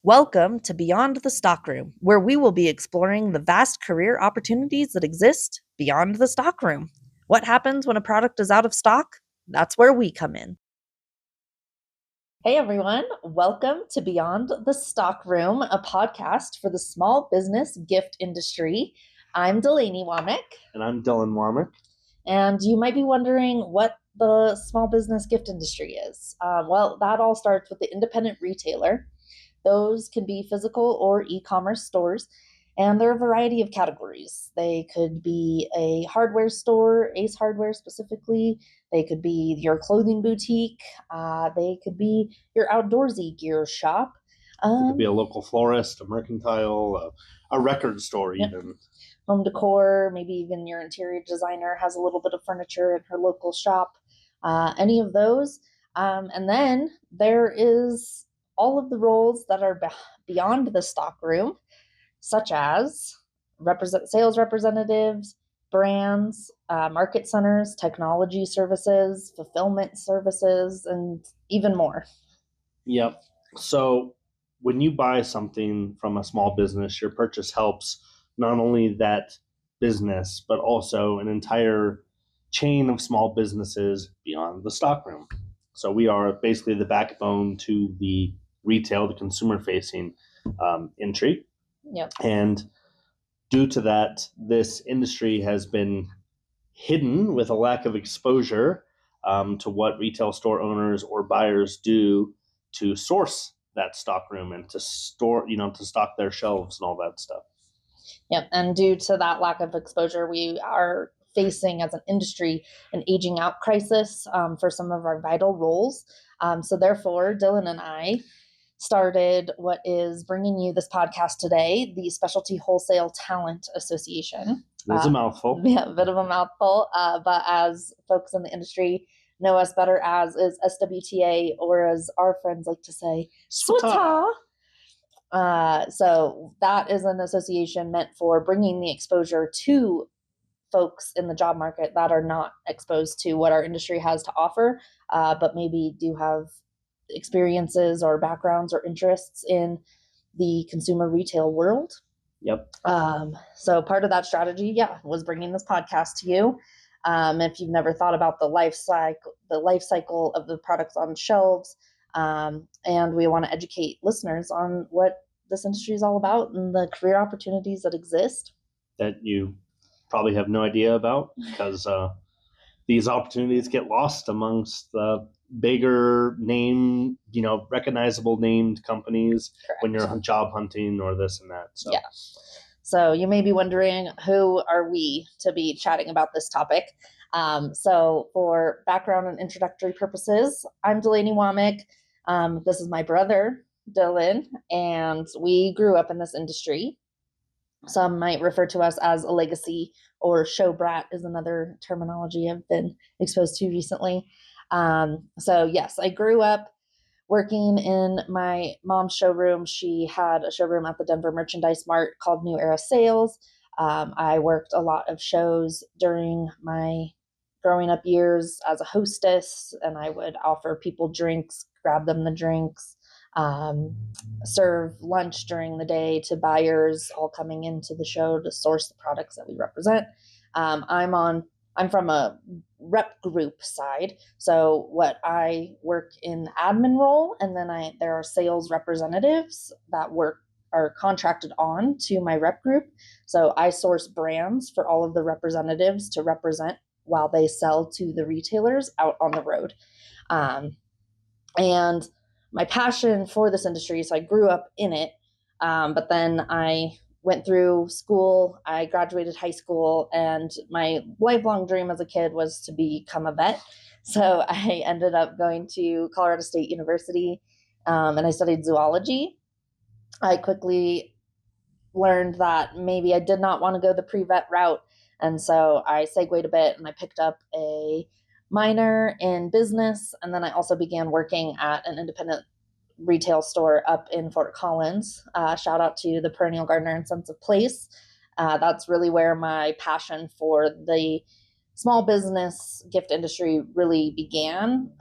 Welcome to Beyond the Stockroom, where we will be exploring the vast career opportunities that exist beyond the stockroom. What happens when a product is out of stock? That's where we come in. Hey everyone, welcome to Beyond the Stockroom, a podcast for the small business gift industry. I'm Delaney Womack. And I'm Dillon Womack. And you might be wondering what the small business gift industry is. Well, that all starts with the independent retailer. Those can be physical or e-commerce stores, and there are a variety of categories. They could be a hardware store, Ace Hardware specifically. They could be your clothing boutique. They could be your outdoorsy gear shop. It could be a local florist, a mercantile, a record store even. Home decor, maybe even your interior designer has a little bit of furniture in her local shop. Any of those. And then there is all of the roles that are beyond the stockroom, such as sales representatives, brands, market centers, technology services, fulfillment services, and even more. Yep. So when you buy something from a small business, your purchase helps not only that business, but also an entire chain of small businesses beyond the stockroom. So we are basically the backbone to the retail, the consumer-facing entry. Yep. And due to that, this industry has been hidden with a lack of exposure to what retail store owners or buyers do to source that stockroom and to store, to stock their shelves and all that stuff. Yep. And due to that lack of exposure, we are facing as an industry an aging out crisis for some of our vital roles. So therefore, Dillon and I started what is bringing you this podcast today, the Specialty Wholesale Talent Association. It's a mouthful. Yeah, a bit of a mouthful. But as folks in the industry know us better as is SWTA, or as our friends like to say, SWTA. So that is an association meant for bringing the exposure to folks in the job market that are not exposed to what our industry has to offer, but maybe do have experiences or backgrounds or interests in the consumer retail world. Yep. So part of that strategy, was bringing this podcast to you. If you've never thought about the life cycle of the products on shelves, and we want to educate listeners on what this industry is all about and the career opportunities that exist. That you probably have no idea about because these opportunities get lost amongst the bigger name, recognizable named companies. Correct. When you're job hunting or this and that. So. Yeah. So you may be wondering, who are we to be chatting about this topic? So for background and introductory purposes, I'm Delaney Womack. This is my brother, Dillon, and we grew up in this industry. Some might refer to us as a legacy, or show brat is another terminology I've been exposed to recently. So yes, I grew up working in my mom's showroom. She had a showroom at the Denver Merchandise Mart called New Era Sales. I worked a lot of shows during my growing up years as a hostess, and I would offer people drinks, grab them the drinks, serve lunch during the day to buyers all coming into the show to source the products that we represent. I'm from a rep group side. So what I work in the admin role, and then there are sales representatives that are contracted on to my rep group. So I source brands for all of the representatives to represent while they sell to the retailers out on the road. And my passion for this industry, so I grew up in it, but then I went through school, I graduated high school, and my lifelong dream as a kid was to become a vet. So I ended up going to Colorado State University, and I studied zoology. I quickly learned that maybe I did not want to go the pre-vet route, and so I segued a bit and I picked up a minor in business, and then I also began working at an independent retail store up in Fort Collins. Shout out to the Perennial Gardener and Sense of Place. That's really where my passion for the small business gift industry really began.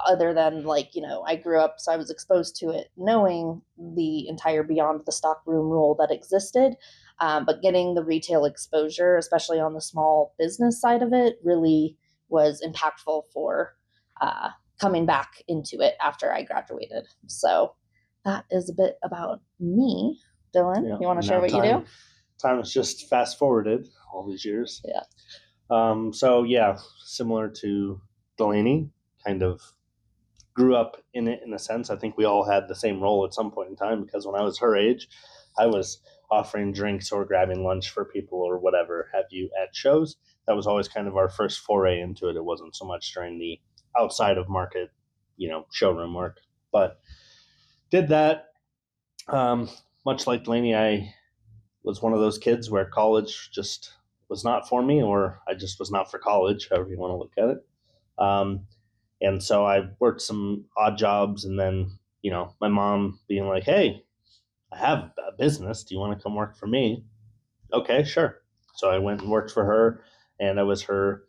other than like, I grew up, so I was exposed to it knowing the entire beyond the stockroom rule that existed. But getting the retail exposure, especially on the small business side of it, really was impactful for coming back into it after I graduated. So that is a bit about me. Dylan, you want to share what you do? Time has just fast forwarded all these years. Yeah. So yeah, similar to Delaney, kind of grew up in it in a sense. I think we all had the same role at some point in time, because when I was her age, I was offering drinks or grabbing lunch for people or whatever have you at shows. That was always kind of our first foray into it. It wasn't so much during the outside of market, showroom work, but did that. Much like Delaney, I was one of those kids where college just was not for me, or I just was not for college, however you want to look at it. And so I worked some odd jobs, and then, my mom being like, hey, I have a business. Do you want to come work for me? Okay, sure. So I went and worked for her, and I was her,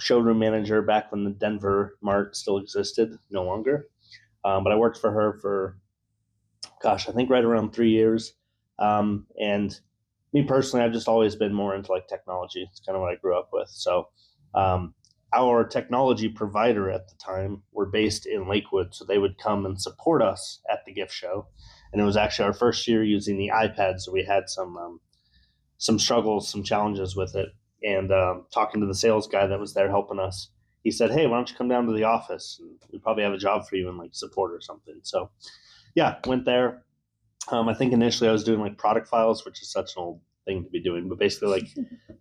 showroom manager back when the Denver Mart still existed, no longer. But I worked for her for, I think right around 3 years. And me personally, I've just always been more into like technology. It's kind of what I grew up with. So our technology provider at the time were based in Lakewood, so they would come and support us at the gift show. And it was actually our first year using the iPad, so we had some struggles, some challenges with it. And talking to the sales guy that was there helping us, he said, hey, why don't you come down to the office? And we probably have a job for you in like support or something. So yeah, went there. I think initially I was doing like product files, which is such an old thing to be doing, but basically like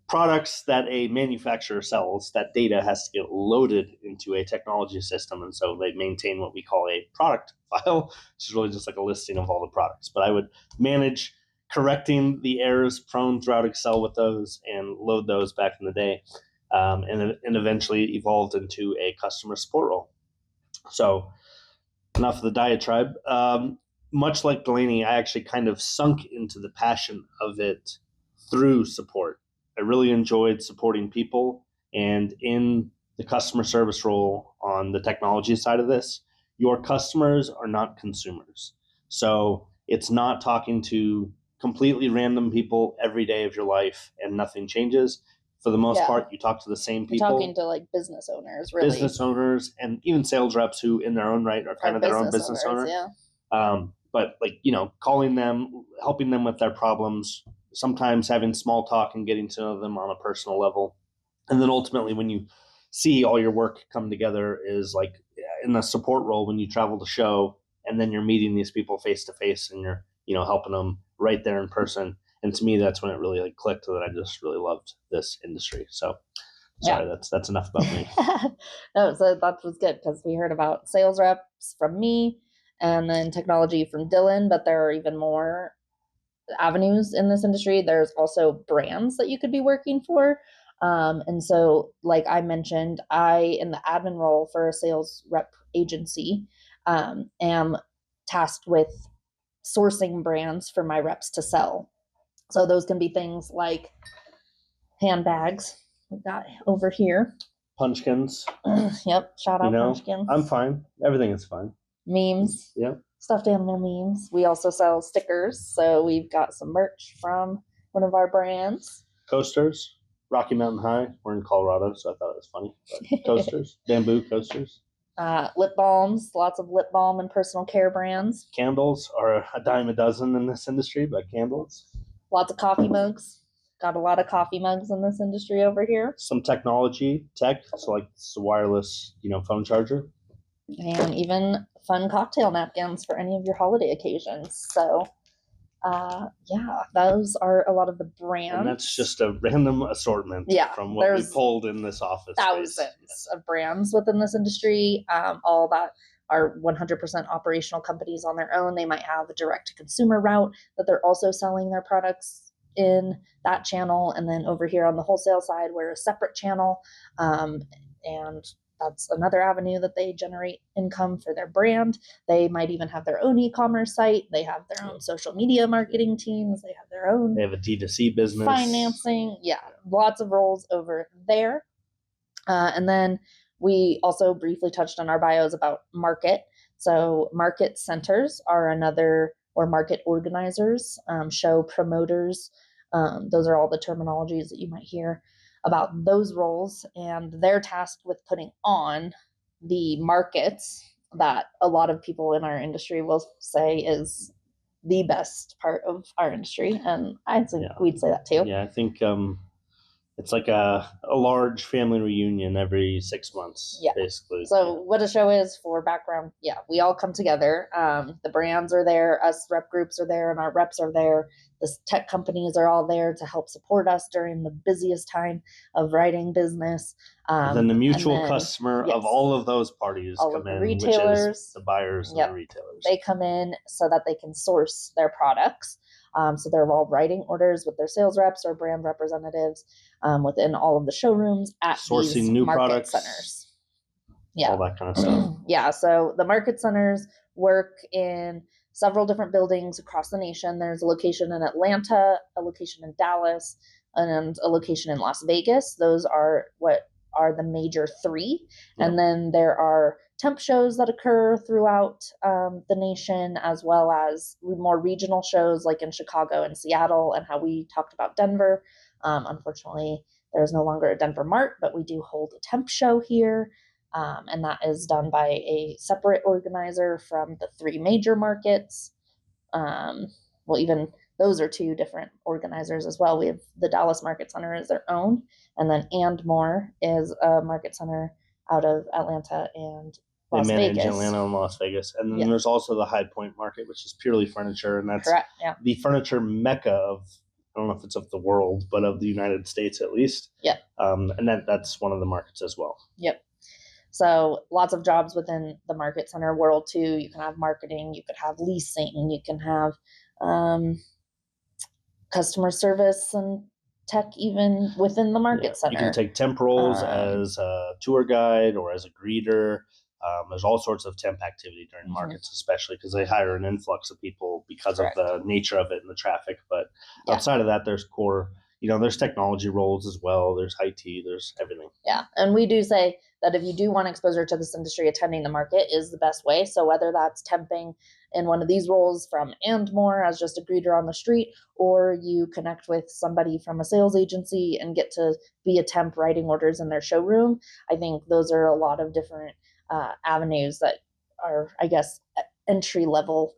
products that a manufacturer sells, that data has to get loaded into a technology system. And so they maintain what we call a product file, which is really just like a listing of all the products. But I would manage correcting the errors prone throughout Excel with those and load those back in the day. And eventually evolved into a customer support role. So enough of the diatribe. Much like Delaney, I actually kind of sunk into the passion of it through support. I really enjoyed supporting people, and in the customer service role on the technology side of this, your customers are not consumers. So it's not talking to completely random people every day of your life and nothing changes. For the most part, you talk to the same people. You're talking to like business owners, really. Business owners, and even sales reps who in their own right are kind of their own business owner. Yeah. But like, calling them, helping them with their problems, sometimes having small talk and getting to know them on a personal level. And then ultimately when you see all your work come together is like in the support role, when you travel the show and then you're meeting these people face to face and you're, helping them right there in person. And to me, that's when it really like clicked that I just really loved this industry. So sorry, that's enough about me. No, so that was good because we heard about sales reps from me and then technology from Dillon, but there are even more avenues in this industry. There's also brands that you could be working for. And so, like I mentioned, I, in the admin role for a sales rep agency, am tasked with sourcing brands for my reps to sell. So those can be things like handbags. We got over here. Punchkins. Yep. Shout out Punchkins. I'm fine. Everything is fine. Memes. Yep. Stuffed animal memes. We also sell stickers. So we've got some merch from one of our brands. Coasters. Rocky Mountain High. We're in Colorado, so I thought it was funny. But coasters. Bamboo coasters. Lip balms. Lots of lip balm and personal care brands. Candles are a dime a dozen in this industry, but candles. Lots of coffee mugs. Got a lot of coffee mugs in this industry over here. Some tech, so like it's a wireless, phone charger. And even fun cocktail napkins for any of your holiday occasions. So, those are a lot of the brands. And that's just a random assortment from what we pulled in this office. Thousands of brands within this industry, all that are 100% operational companies on their own. They might have a direct-to-consumer route that they're also selling their products in that channel. And then over here on the wholesale side, we're a separate channel. And that's another avenue that they generate income for their brand. They might even have their own e-commerce site. They have their own social media marketing teams. They have their own. They have a D2C business. Financing. Yeah, lots of roles over there. And then We also briefly touched on our bios about market. So market centers are another, or market organizers, show promoters. Those are all the terminologies that you might hear about those roles, and they're tasked with putting on the markets that a lot of people in our industry will say is the best part of our industry, and I think we'd say that too. Yeah, I think it's like a large family reunion every 6 months, basically. So what a show is, for background, we all come together. The brands are there, us rep groups are there, and our reps are there. The tech companies are all there to help support us during the busiest time of writing business. And then the mutual customer of all of those parties come in, retailers, which is the buyers and the retailers. They come in so that they can source their products. So they're all writing orders with their sales reps or brand representatives within all of the showrooms at sourcing these new market products, centers. All that kind of stuff. So the market centers work in several different buildings across the nation. There's a location in Atlanta, a location in Dallas, and a location in Las Vegas. Those are what are the major three. Yep. And then there are temp shows that occur throughout the nation, as well as more regional shows like in Chicago and Seattle, and how we talked about Denver. Unfortunately, there is no longer a Denver Mart, but we do hold a temp show here. And that is done by a separate organizer from the three major markets. Even those are two different organizers as well. We have the Dallas Market Center as their own, and then And More is a market center out of Atlanta and Las Vegas. Atlanta and Las Vegas. And then there's also the High Point Market, which is purely furniture, and that's the furniture mecca of, I don't know if it's of the world, but of the United States at least. Yep. And that's one of the markets as well. Yep. So lots of jobs within the market center world too. You can have marketing, you could have leasing, you can have customer service and tech even within the market center. You can take temp roles as a tour guide or as a greeter. There's all sorts of temp activity during markets, especially because they hire an influx of people because of the nature of it and the traffic. But outside of that, there's core, there's technology roles as well. There's IT, there's everything. Yeah. And we do say that if you do want exposure to this industry, attending the market is the best way. So whether that's temping in one of these roles from And More as just a greeter on the street, or you connect with somebody from a sales agency and get to be a temp writing orders in their showroom, I think those are a lot of different avenues that are, I guess, entry level,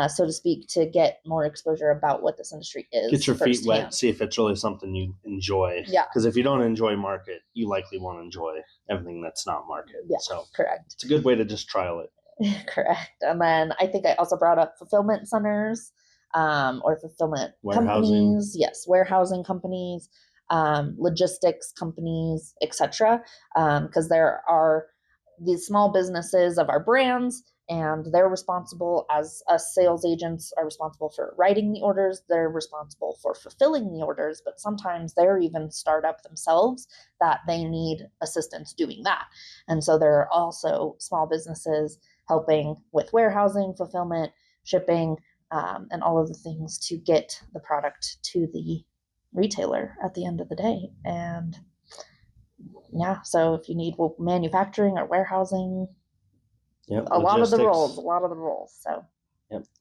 so to speak, to get more exposure about what this industry is. Get your feet wet, see if it's really something you enjoy. Yeah. Because if you don't enjoy market, you likely won't enjoy everything that's not market. Yeah, so correct. It's a good way to just trial it. Correct. And then I think I also brought up fulfillment centers or fulfillment companies. Yes, warehousing companies, logistics companies, etc. Because there are these small businesses of our brands, and they're responsible, as us sales agents are responsible for writing the orders, they're responsible for fulfilling the orders, but sometimes they're even startup themselves that they need assistance doing that. And so there are also small businesses helping with warehousing, fulfillment, shipping, and all of the things to get the product to the retailer at the end of the day. And so if you need manufacturing or warehousing, a lot of the roles. So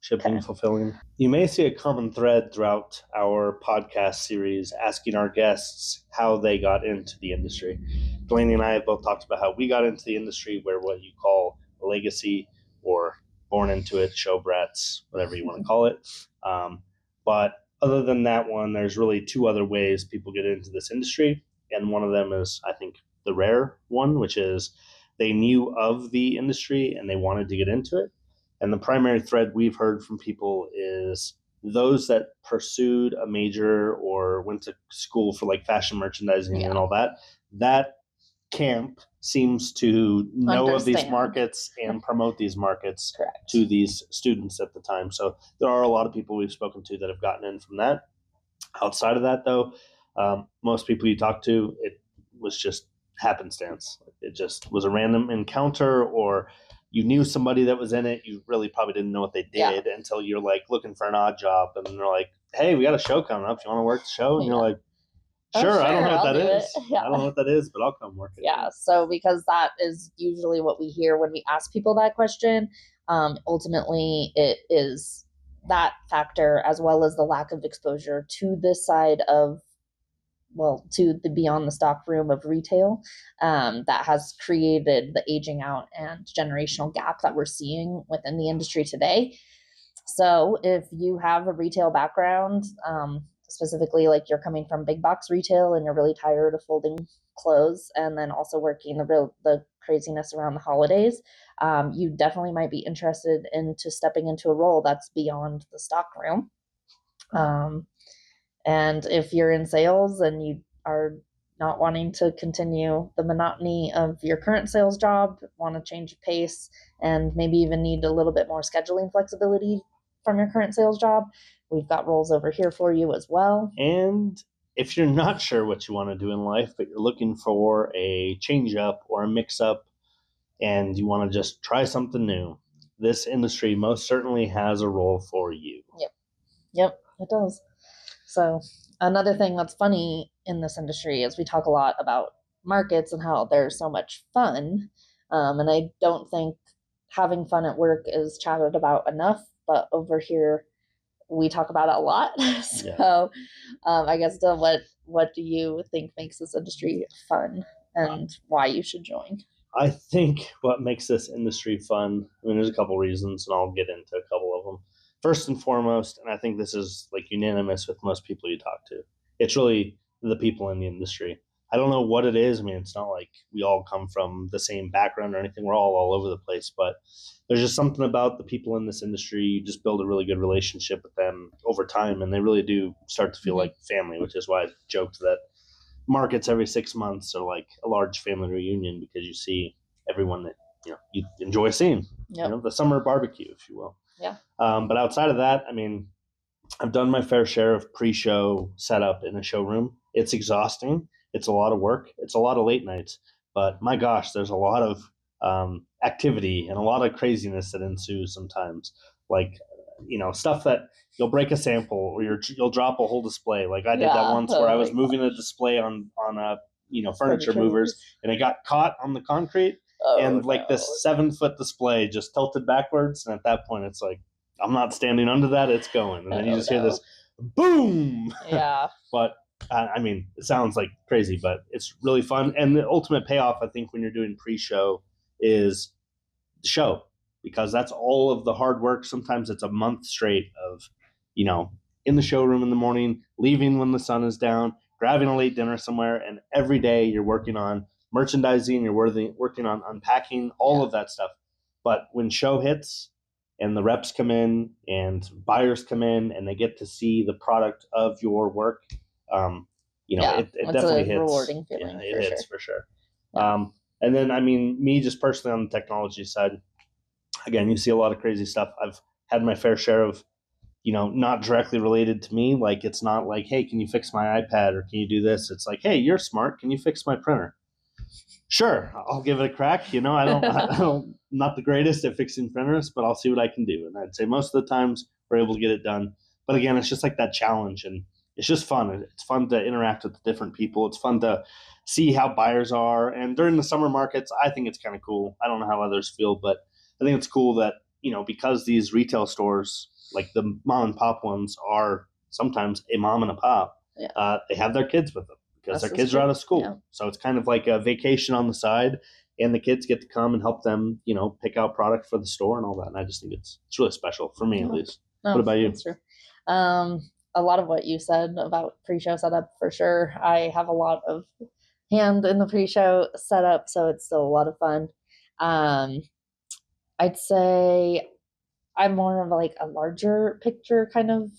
shipping, fulfilling. You may see a common thread throughout our podcast series asking our guests how they got into the industry. Delaney and I have both talked about how we got into the industry, where what you call a legacy or born into it, show brats, whatever you want to call it. But other than that one, there's really two other ways people get into this industry. And one of them is, I think, the rare one, which is they knew of the industry and they wanted to get into it. And the primary thread we've heard from people is those that pursued a major or went to school for like fashion merchandising and all that camp seems to know of these markets and promote these markets to these students at the time. So there are a lot of people we've spoken to that have gotten in from that. Outside of that, though, most people you talk to, it was just happenstance. It just was a random encounter, or you knew somebody that was in it. You really probably didn't know what they did until you're like looking for an odd job, and they're like, "Hey, we got a show coming up. You want to work the show?" And you're like, Sure, I don't know what I'll that do it. is. Yeah. I don't know what that is, but I'll come work it. Yeah. So because that is usually what we hear when we ask people that question, ultimately it is that factor as well as the lack of exposure to this side of, well, to the beyond the stock room of retail, that has created the aging out and generational gap that we're seeing within the industry today. So if you have a retail background, specifically like you're coming from big box retail and you're really tired of folding clothes and then also working the craziness around the holidays, you definitely might be interested into stepping into a role that's beyond the stock room. And if you're in sales and you are not wanting to continue the monotony of your current sales job, want to change of pace, and maybe even need a little bit more scheduling flexibility from your current sales job, we've got roles over here for you as well. And if you're not sure what you want to do in life, but you're looking for a change up or a mix up and you want to just try something new, this industry most certainly has a role for you. Yep, it does. So another thing that's funny in this industry is we talk a lot about markets and how they're so much fun. And I don't think having fun at work is chatted about enough, but over here we talk about it a lot. So I guess, Dylan, what do you think makes this industry fun and why you should join? I think what makes this industry fun, I mean, there's a couple reasons, and I'll get into a couple of them. First and foremost, and I think this is like unanimous with most people you talk to, it's really the people in the industry. I don't know what it is. I mean, it's not like we all come from the same background or anything. We're all over the place, but there's just something about the people in this industry. You just build a really good relationship with them over time, and they really do start to feel like family, which is why I joked that markets every 6 months are like a large family reunion because you see everyone that you enjoy seeing. The summer barbecue, if you will. Yeah. But outside of that, I mean, I've done my fair share of pre-show setup in a showroom. It's exhausting. It's a lot of work. It's a lot of late nights. But my gosh, there's a lot of activity and a lot of craziness that ensues sometimes. Like, stuff that you'll break a sample or you'll drop a whole display. Like I did that once where I was moving a display on a furniture movers and it got caught on the concrete. This 7-foot display just tilted backwards. And at that point, it's like, I'm not standing under that. It's going. And then you just hear this boom. Yeah. But I mean, it sounds like crazy, but it's really fun. And the ultimate payoff, I think, when you're doing pre-show is the show, because that's all of the hard work. Sometimes it's a month straight of, in the showroom in the morning, leaving when the sun is down, grabbing a late dinner somewhere. And every day you're working on merchandising, you're working on unpacking, all of that stuff. But when show hits and the reps come in and buyers come in and they get to see the product of your work, it definitely hits. Rewarding feeling. It hits for sure. Yeah. And then, I mean, me just personally on the technology side, again, you see a lot of crazy stuff. I've had my fair share of, not directly related to me. Like, it's not like, hey, can you fix my iPad or can you do this? It's like, hey, you're smart. Can you fix my printer? Sure, I'll give it a crack. I'm not the greatest at fixing printers, but I'll see what I can do. And I'd say most of the times we're able to get it done. But again, it's just like that challenge, and it's just fun. It's fun to interact with different people. It's fun to see how buyers are. And during the summer markets, I think it's kind of cool. I don't know how others feel, but I think it's cool that, because these retail stores, like the mom and pop ones, are sometimes a mom and a pop, they have their kids with them because their kids are out of school. Yeah. So it's kind of like a vacation on the side, and the kids get to come and help them, pick out product for the store and all that. And I just think it's really special for me, at least. No, what about you? That's true. A lot of what you said about pre-show setup, for sure. I have a lot of hand in the pre-show setup, so it's still a lot of fun. I'd say I'm more of like a larger picture kind of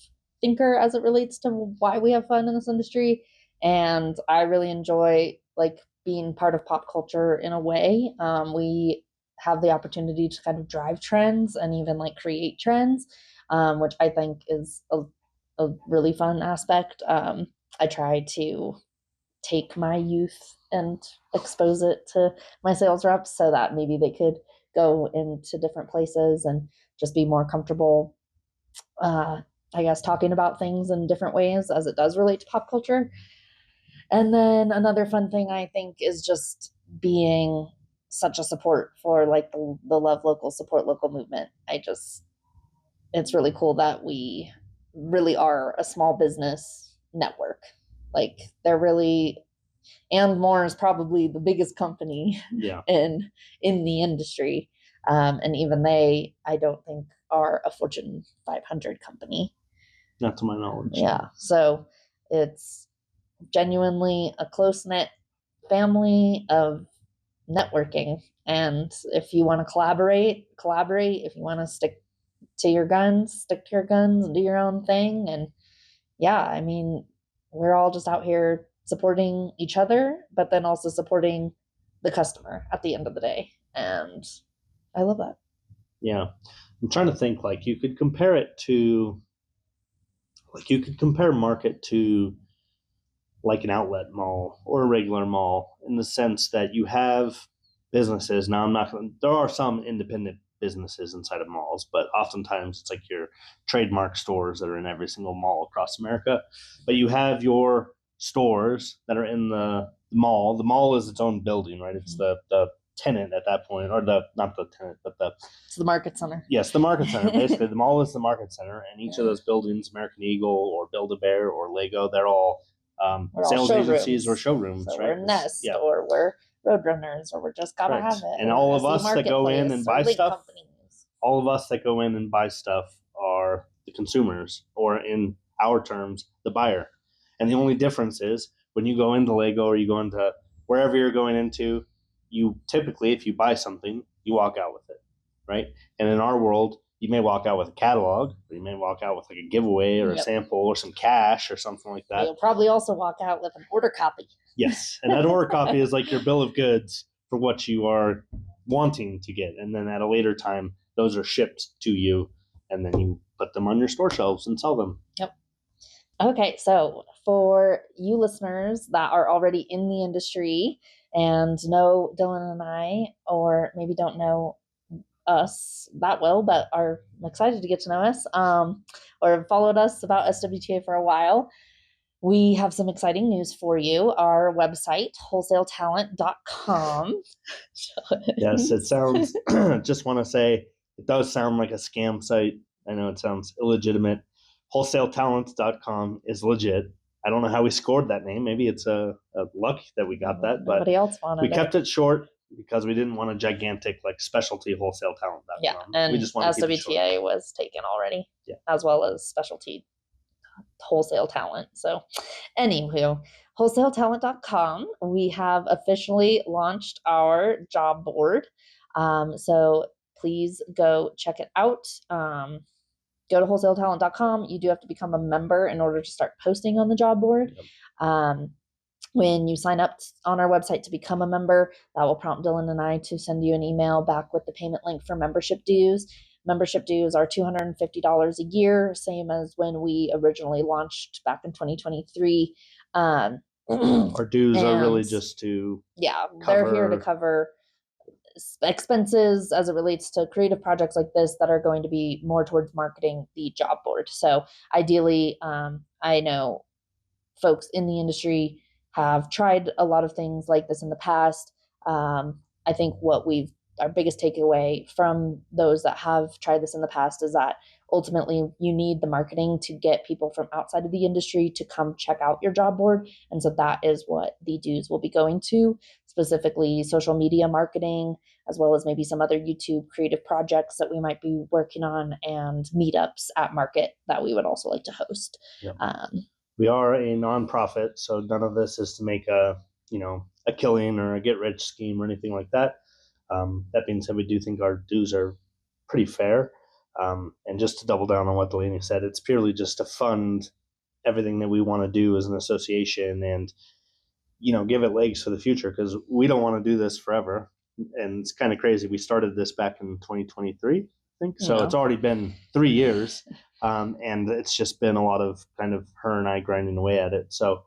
thinker as it relates to why we have fun in this industry. And I really enjoy like being part of pop culture in a way. We have the opportunity to kind of drive trends and even like create trends, which I think is a really fun aspect. I try to take my youth and expose it to my sales reps so that maybe they could go into different places and just be more comfortable, I guess, talking about things in different ways as it does relate to pop culture. And then another fun thing I think is just being such a support for like the Love Local, Support Local movement. It's really cool that we really are a small business network. Like they're really, and more is probably the biggest company Yeah. in the industry. And even they, I don't think, are a Fortune 500 company. Not to my knowledge. Yeah. So it's genuinely a close knit family of networking. And if you want to collaborate. If you want to stick to your guns and do your own thing. And yeah, I mean, we're all just out here supporting each other, but then also supporting the customer at the end of the day. And I love that. Yeah. I'm trying to think, like, you could compare market to like an outlet mall or a regular mall, in the sense that you have businesses. Now, there are some independent businesses inside of malls, but oftentimes it's like your trademark stores that are in every single mall across America. But you have your stores that are in the mall. The mall is its own building, right? It's the tenant at that point, or not the tenant, but it's the market center. Yes, the market center. Basically, the mall is the market center, and each of those buildings, American Eagle or Build-A-Bear or Lego, they're all sales agencies or showrooms, so right? We're Nest, or we're Roadrunners, or we're Just Gotta Have It. And all of us that go in and buy stuff, all of us that go in and buy stuff are the consumers, or in our terms, the buyer. And the only difference is when you go into Lego or you go into wherever you're going into, you typically, if you buy something, you walk out with it, right? And in our world, you may walk out with a catalog, or you may walk out with like a giveaway or a sample or some cash or something like that. You'll probably also walk out with an order copy. Yes, and that order copy is like your bill of goods for what you are wanting to get. And then at a later time, those are shipped to you, and then you put them on your store shelves and sell them. Yep. Okay, so for you listeners that are already in the industry and know Dillon and I, or maybe don't know us that well, but are excited to get to know us, or have followed us about SWTA for a while, we have some exciting news for you. Our website, wholesaletalent.com. Yes, it sounds, just want to say, it does sound like a scam site. I know it sounds illegitimate. Wholesaletalent.com is legit. I don't know how we scored that name. Maybe it's a luck that we got that, but nobody else wanted we kept it short because we didn't want a gigantic like specialty wholesaletalent.com. Yeah, and we just wanted SWTA was taken already, as well as specialty wholesale talent. So anywho, wholesaletalent.com, we have officially launched our job board. So please go check it out. Go to wholesaletalent.com. You do have to become a member in order to start posting on the job board. When you sign up on our website to become a member, that will prompt Dillon and I to send you an email back with the payment link for membership dues. Membership dues are $250 a year, same as when we originally launched back in 2023. Our dues are really just to they're here to cover expenses as it relates to creative projects like this that are going to be more towards marketing the job board. So ideally, I know folks in the industry have tried a lot of things like this in the past. I think our biggest takeaway from those that have tried this in the past is that ultimately you need the marketing to get people from outside of the industry to come check out your job board. And so that is what the dues will be going to, specifically social media marketing, as well as maybe some other YouTube creative projects that we might be working on, and meetups at market that we would also like to host. Yep. We are a nonprofit, so none of this is to make a killing or a get rich scheme or anything like that. That being said, we do think our dues are pretty fair. And just to double down on what Delaney said, it's purely just to fund everything that we want to do as an association and, give it legs for the future, because we don't want to do this forever. And it's kind of crazy. We started this back in 2023, I think. So it's already been 3 years. And it's just been a lot of kind of her and I grinding away at it. So,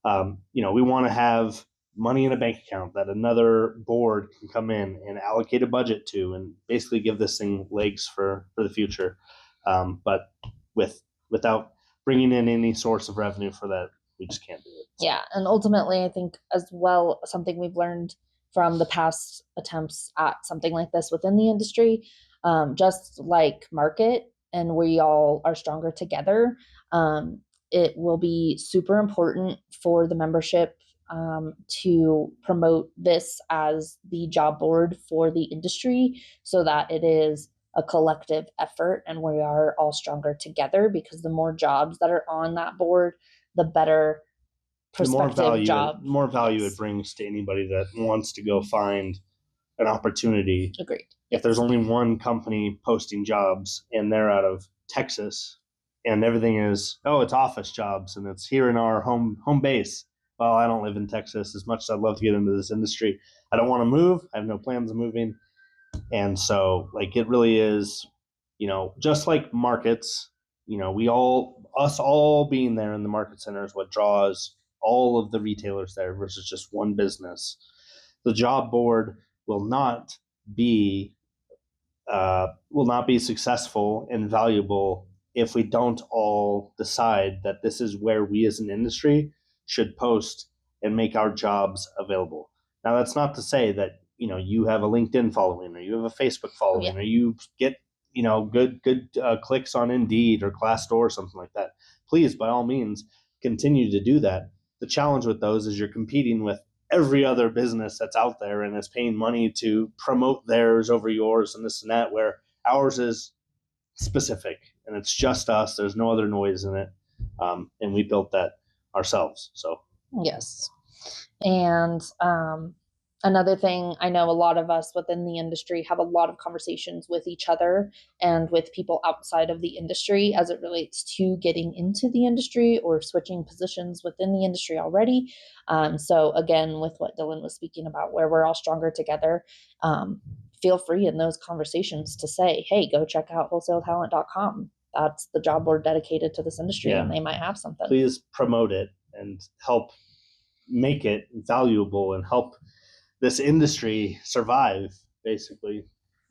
we want to have money in a bank account that another board can come in and allocate a budget to, and basically give this thing legs for the future. But without bringing in any source of revenue for that, we just can't do it. Yeah, and ultimately, I think as well, something we've learned from the past attempts at something like this within the industry, just like market, and we all are stronger together. Um, it will be super important for the membership to promote this as the job board for the industry so that it is a collective effort and we are all stronger together, because the more jobs that are on that board, the better The more prospective job. value Yes. it brings to anybody that wants to go find an opportunity. Agreed. If there's only one company posting jobs and they're out of Texas and everything is, oh, it's office jobs and it's here in our home base. Well, I don't live in Texas. As much as I'd love to get into this industry, I don't want to move. I have no plans of moving. And so like it really is, just like markets, us all being there in the market center is what draws all of the retailers there versus just one business. The job board will not be successful and valuable if we don't all decide that this is where we as an industry should post and make our jobs available. Now, that's not to say that you have a LinkedIn following or you have a Facebook following, or you get good clicks on Indeed or Glassdoor or something like that. Please, by all means, continue to do that. The challenge with those is you're competing with every other business that's out there and is paying money to promote theirs over yours and this and that, where ours is specific and it's just us. There's no other noise in it. And we built that ourselves. So Yes. And another thing, I know a lot of us within the industry have a lot of conversations with each other and with people outside of the industry as it relates to getting into the industry or switching positions within the industry already. So again, with what Dillon was speaking about, where we're all stronger together, feel free in those conversations to say, hey, go check out wholesaletalent.com. That's the job board dedicated to this industry, and they might have something. Please promote it and help make it valuable and help this industry survive, basically.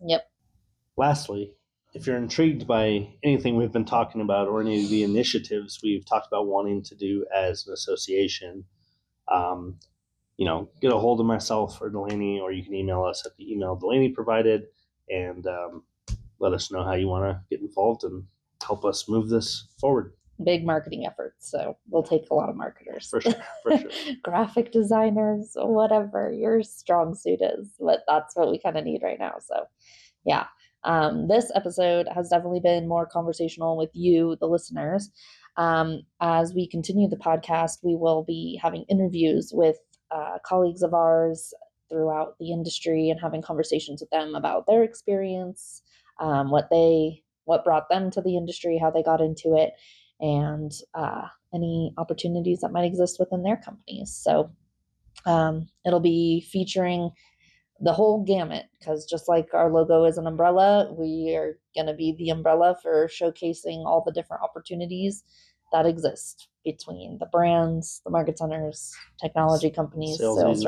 Yep. Lastly, if you're intrigued by anything we've been talking about or any of the initiatives we've talked about wanting to do as an association, get a hold of myself or Delaney, or you can email us at the email Delaney provided, and let us know how you want to get involved and help us move this forward. Big marketing efforts, so we'll take a lot of marketers. For sure. Graphic designers, whatever your strong suit is, but that's what we kind of need right now. So yeah, this episode has definitely been more conversational with you, the listeners. As we continue the podcast, we will be having interviews with colleagues of ours throughout the industry and having conversations with them about their experience, what brought them to the industry, how they got into it, and any opportunities that might exist within their companies. So it'll be featuring the whole gamut, because just like our logo is an umbrella, we are going to be the umbrella for showcasing all the different opportunities that exist between the brands, the market centers, technology companies, sales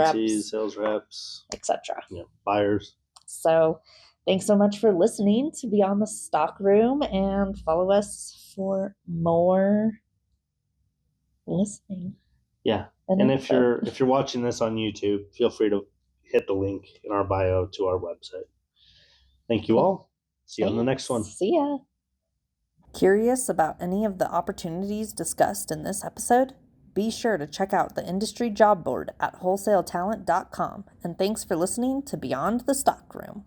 reps, etc. Buyers. So thanks so much for listening to Beyond the Stockroom, and follow us for more listening. Yeah. And if you're watching this on YouTube, feel free to hit the link in our bio to our website. Thank you all. See you on the next one. See ya. Curious about any of the opportunities discussed in this episode? Be sure to check out the industry job board at wholesaletalent.com. And thanks for listening to Beyond the Stockroom.